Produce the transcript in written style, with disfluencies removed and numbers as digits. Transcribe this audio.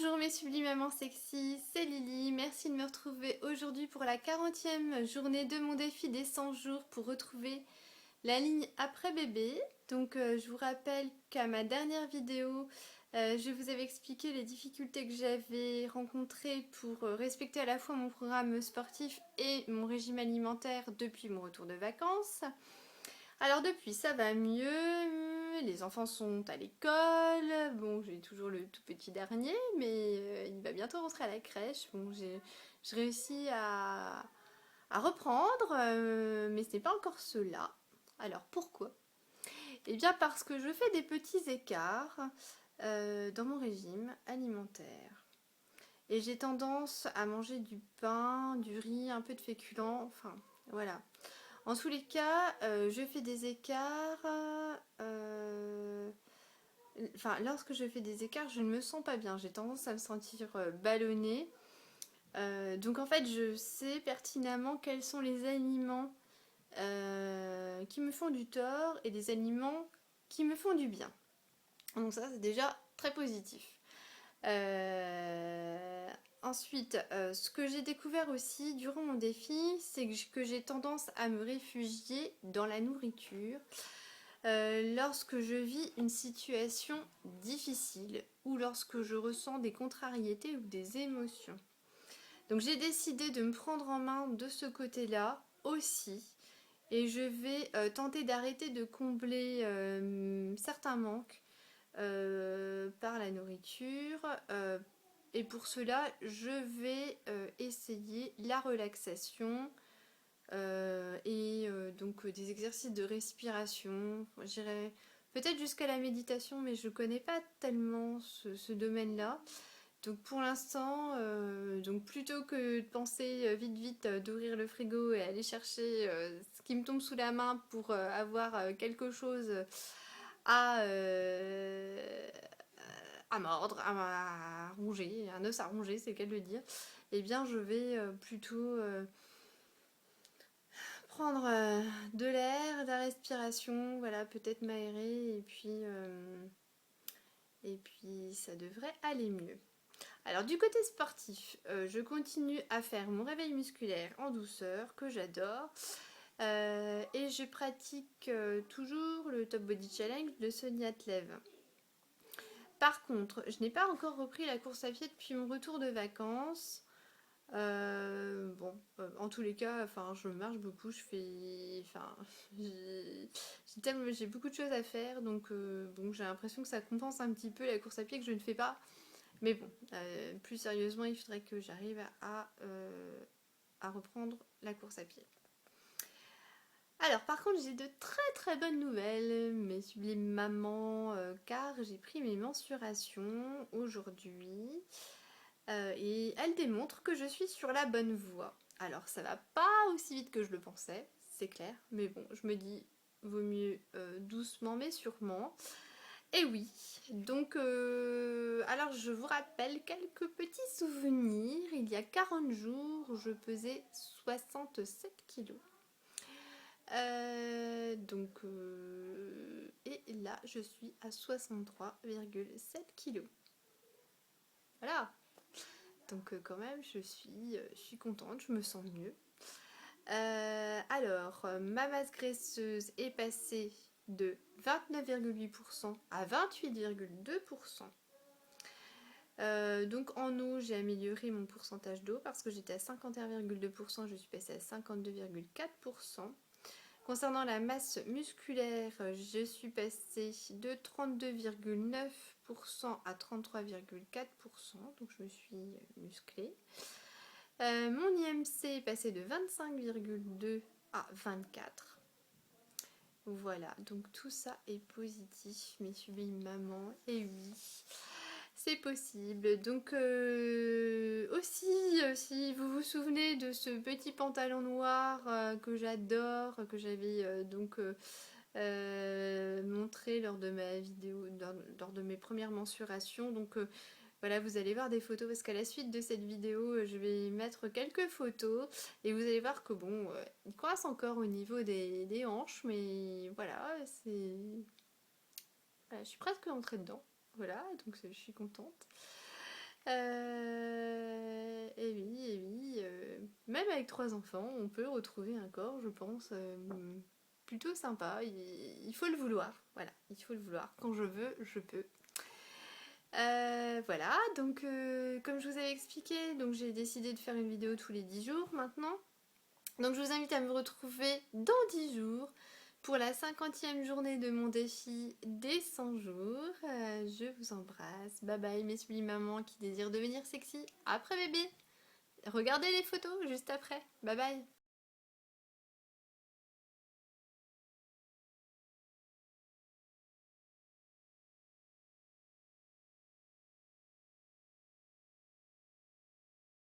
Bonjour mes sublimes mamans sexy, c'est Lily, merci de me retrouver aujourd'hui pour la 40e journée de mon défi des 100 jours pour retrouver la ligne après bébé. Donc je vous rappelle qu'à ma dernière vidéo, je vous avais expliqué les difficultés que j'avais rencontrées pour respecter à la fois mon programme sportif et mon régime alimentaire depuis mon retour de vacances. Alors depuis, ça va mieux, les enfants sont à l'école, bon j'ai toujours le tout petit dernier, mais il va bientôt rentrer à la crèche, bon j'ai réussi à reprendre, mais ce n'est pas encore cela. Alors pourquoi? Eh bien parce que je fais des petits écarts dans mon régime alimentaire. Et j'ai tendance à manger du pain, du riz, un peu de féculents, enfin voilà. En tous les cas, je fais des écarts. Enfin, lorsque je fais des écarts, je ne me sens pas bien. J'ai tendance à me sentir ballonnée. Donc en fait, je sais pertinemment quels sont les aliments qui me font du tort et des aliments qui me font du bien. Donc ça, c'est déjà très positif. Ensuite, ce que j'ai découvert aussi durant mon défi, c'est que j'ai tendance à me réfugier dans la nourriture lorsque je vis une situation difficile ou lorsque je ressens des contrariétés ou des émotions. Donc j'ai décidé de me prendre en main de ce côté-là aussi et je vais tenter d'arrêter de combler certains manques par la nourriture. Et pour cela, je vais essayer la relaxation donc des exercices de respiration. J'irai peut-être jusqu'à la méditation, mais je ne connais pas tellement ce domaine-là. Donc pour l'instant, donc plutôt que de penser vite d'ouvrir le frigo et aller chercher ce qui me tombe sous la main pour avoir quelque chose à, à mordre, à ronger, un os à ronger, c'est le cas de le dire, eh bien je vais plutôt prendre de l'air, de la respiration, voilà, peut-être m'aérer et puis ça devrait aller mieux. Alors du côté sportif, je continue à faire mon réveil musculaire en douceur, que j'adore. Et je pratique toujours le Top Body Challenge de Sonia Tlev. Par contre, je n'ai pas encore repris la course à pied depuis mon retour de vacances. En tous les cas, enfin, je marche beaucoup, j'ai beaucoup de choses à faire, donc bon, j'ai l'impression que ça compense un petit peu la course à pied que je ne fais pas. Mais bon, plus sérieusement, il faudrait que j'arrive à reprendre la course à pied. Alors par contre j'ai de très bonnes nouvelles, mes sublimes mamans, car j'ai pris mes mensurations aujourd'hui et elles démontrent que je suis sur la bonne voie. Alors ça va pas aussi vite que je le pensais, c'est clair, mais bon, je me dis vaut mieux doucement mais sûrement. Et oui, donc alors je vous rappelle quelques petits souvenirs. Il y a 40 jours, je pesais 67 kilos. Et là je suis à 63,7 kilos. Voilà. Donc quand même je suis contente, je me sens mieux. Ma masse graisseuse est passée de 29,8% à 28,2%. Donc en eau, j'ai amélioré mon pourcentage d'eau parce que j'étais à 51,2%, je suis passée à 52,4%. Concernant la masse musculaire, je suis passée de 32,9% à 33,4%, donc je me suis musclée. Mon IMC est passé de 25,2 à 24. Voilà, donc tout ça est positif, mes sublimes mamans, et oui, c'est possible. Donc aussi, si vous vous souvenez de ce petit pantalon noir que j'adore, que j'avais montré lors de ma vidéo, lors de mes premières mensurations, donc voilà, vous allez voir des photos parce qu'à la suite de cette vidéo, je vais mettre quelques photos et vous allez voir que bon, il coince encore au niveau des hanches, mais voilà, voilà, je suis presque entrée dedans. Voilà, donc je suis contente. Et oui, même avec 3 enfants, on peut retrouver un corps, je pense, plutôt sympa. Il faut le vouloir, voilà, il faut le vouloir. Quand je veux, je peux. Voilà, donc comme je vous avais expliqué, donc j'ai décidé de faire une vidéo tous les 10 jours maintenant. Donc je vous invite à me retrouver dans 10 jours pour la 50e journée de mon défi des 100 jours. Je vous embrasse. Bye bye mes sublimes mamans qui désirent devenir sexy après bébé. Regardez les photos juste après. Bye bye.